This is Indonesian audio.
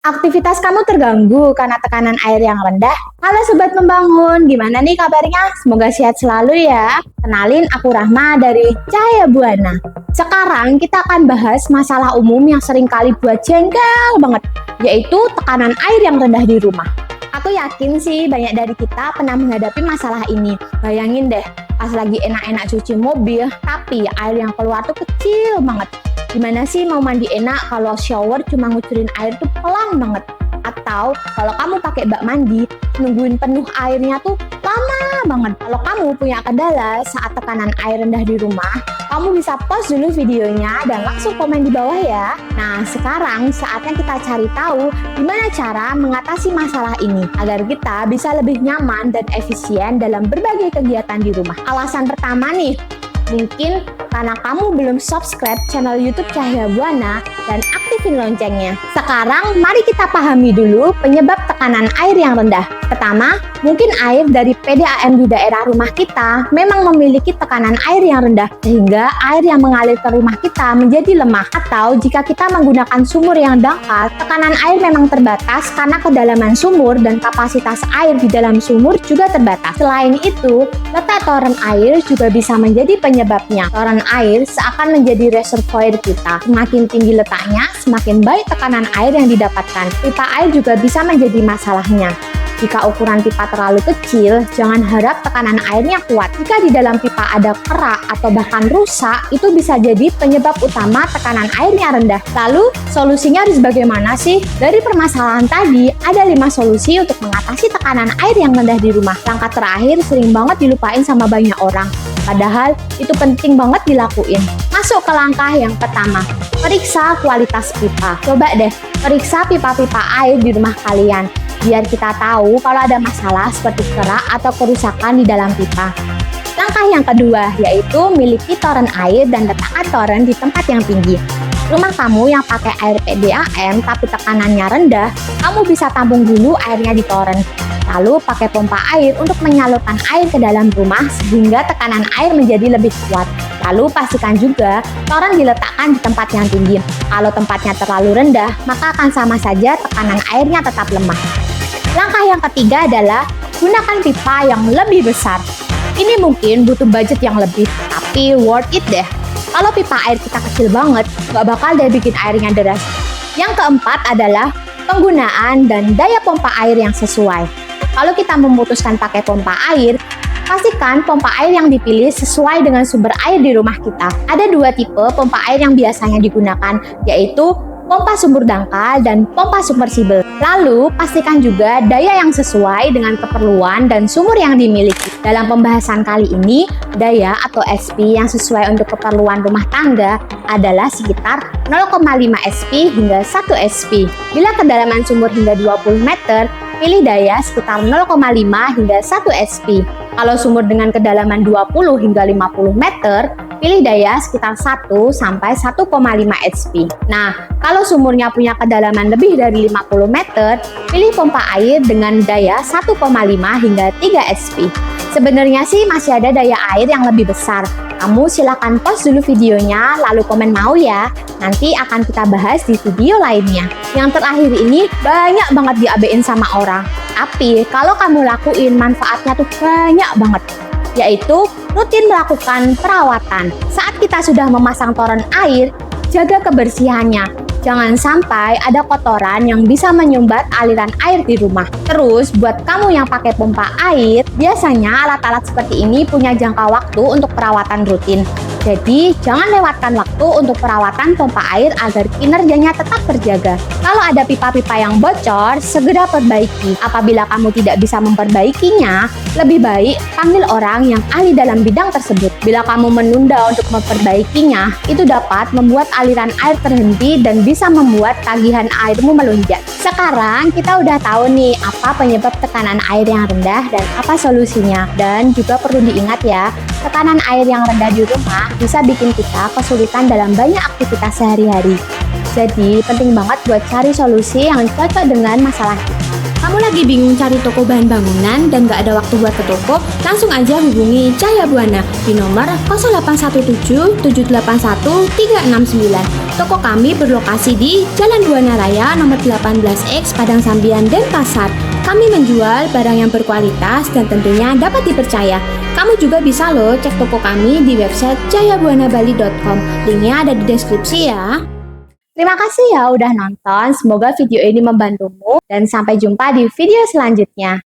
Aktivitas kamu terganggu karena tekanan air yang rendah? Halo Sobat Membangun, gimana nih kabarnya? Semoga sehat selalu ya. Kenalin, aku Rahma dari Cahaya Buana. Sekarang kita akan bahas masalah umum yang seringkali buat jengkel banget, yaitu tekanan air yang rendah di rumah. Aku yakin sih banyak dari kita pernah menghadapi masalah ini. Bayangin deh, pas lagi enak-enak cuci mobil, tapi air yang keluar tuh kecil banget. Gimana sih mau mandi enak kalau shower cuma ngucurin air tuh pelan banget? Atau kalau kamu pakai bak mandi, nungguin penuh airnya tuh lama banget. Kalau kamu punya kendala saat tekanan air rendah di rumah, kamu bisa pause dulu videonya dan langsung komen di bawah ya. Nah, sekarang saatnya kita cari tahu gimana cara mengatasi masalah ini agar kita bisa lebih nyaman dan efisien dalam berbagai kegiatan di rumah. Alasan pertama nih, mungkin karena kamu belum subscribe channel YouTube Cahaya Buana dan aktifin loncengnya. Sekarang mari kita pahami dulu penyebab tekanan air yang rendah. Pertama, mungkin air dari PDAM di daerah rumah kita memang memiliki tekanan air yang rendah, sehingga air yang mengalir ke rumah kita menjadi lemah. Atau jika kita menggunakan sumur yang dangkal, tekanan air memang terbatas karena kedalaman sumur dan kapasitas air di dalam sumur juga terbatas. Selain itu, letak toren air juga bisa menjadi penyebabnya. Toren air seakan menjadi reservoir kita. Semakin tinggi letaknya, semakin baik tekanan air yang didapatkan. Pipa air juga bisa menjadi masalahnya. Jika ukuran pipa terlalu kecil, jangan harap tekanan airnya kuat. Jika di dalam pipa ada kerak atau bahkan rusak, itu bisa jadi penyebab utama tekanan airnya rendah. Lalu, solusinya harus bagaimana sih? Dari permasalahan tadi, ada 5 solusi untuk mengatasi tekanan air yang rendah di rumah. Langkah terakhir sering banget dilupain sama banyak orang. Padahal, itu penting banget dilakuin. Masuk ke langkah yang pertama, periksa kualitas pipa. Coba deh, periksa pipa-pipa air di rumah kalian, biar kita tahu kalau ada masalah seperti kerak atau kerusakan di dalam pipa. Langkah yang kedua, yaitu miliki toren air dan letakkan toren di tempat yang tinggi. Rumah kamu yang pakai air PDAM tapi tekanannya rendah, kamu bisa tampung dulu airnya di toren. Lalu pakai pompa air untuk menyalurkan air ke dalam rumah sehingga tekanan air menjadi lebih kuat. Lalu pastikan juga toren diletakkan di tempat yang tinggi. Kalau tempatnya terlalu rendah, maka akan sama saja tekanan airnya tetap lemah. Langkah yang ketiga adalah gunakan pipa yang lebih besar. Ini mungkin butuh budget yang lebih, tapi worth it deh. Kalau pipa air kita kecil banget, nggak bakal deh bikin airnya deras. Yang keempat adalah penggunaan dan daya pompa air yang sesuai. Kalau kita memutuskan pakai pompa air, pastikan pompa air yang dipilih sesuai dengan sumber air di rumah kita. Ada 2 tipe pompa air yang biasanya digunakan, yaitu pompa sumur dangkal dan pompa submersibel. Lalu, pastikan juga daya yang sesuai dengan keperluan dan sumur yang dimiliki. Dalam pembahasan kali ini, daya atau SP yang sesuai untuk keperluan rumah tangga adalah sekitar 0,5 SP hingga 1 SP. Bila kedalaman sumur hingga 20 meter, pilih daya sekitar 0,5 hingga 1 SP. Kalau sumur dengan kedalaman 20 hingga 50 meter, pilih daya sekitar 1 sampai 1,5 SP. Nah, kalau sumurnya punya kedalaman lebih dari 50 meter, pilih pompa air dengan daya 1,5 hingga 3 SP. Sebenarnya sih masih ada daya air yang lebih besar. Kamu silakan pause dulu videonya, lalu komen mau ya. Nanti akan kita bahas di video lainnya. Yang terakhir ini banyak banget diabein sama orang. Tapi kalau kamu lakuin, manfaatnya tuh banyak banget. Yaitu rutin melakukan perawatan. Saat kita sudah memasang toren air, jaga kebersihannya. Jangan sampai ada kotoran yang bisa menyumbat aliran air di rumah. Terus, buat kamu yang pakai pompa air, biasanya alat-alat seperti ini punya jangka waktu untuk perawatan rutin. Jadi, jangan lewatkan waktu untuk perawatan pompa air agar kinerjanya tetap terjaga. Kalau ada pipa-pipa yang bocor, segera perbaiki. Apabila kamu tidak bisa memperbaikinya, lebih baik panggil orang yang ahli dalam bidang tersebut. Bila kamu menunda untuk memperbaikinya, itu dapat membuat aliran air terhenti dan bisa membuat tagihan airmu melonjak. Sekarang kita udah tahu nih apa penyebab tekanan air yang rendah dan apa solusinya. Dan juga perlu diingat ya, tekanan air yang rendah di rumah bisa bikin kita kesulitan dalam banyak aktivitas sehari-hari. Jadi penting banget buat cari solusi yang cocok dengan masalah kita. Kamu lagi bingung cari toko bahan bangunan dan gak ada waktu buat ke toko? Langsung aja hubungi Cahaya Buana di nomor 0817 781 369. Toko kami berlokasi di Jalan Buana Raya nomor 18X Padang Sambian, Denpasar. Kami menjual barang yang berkualitas dan tentunya dapat dipercaya. Kamu juga bisa loh cek toko kami di website cahayabuanabali.com. Linknya ada di deskripsi ya. Terima kasih ya udah nonton, semoga video ini membantumu dan sampai jumpa di video selanjutnya.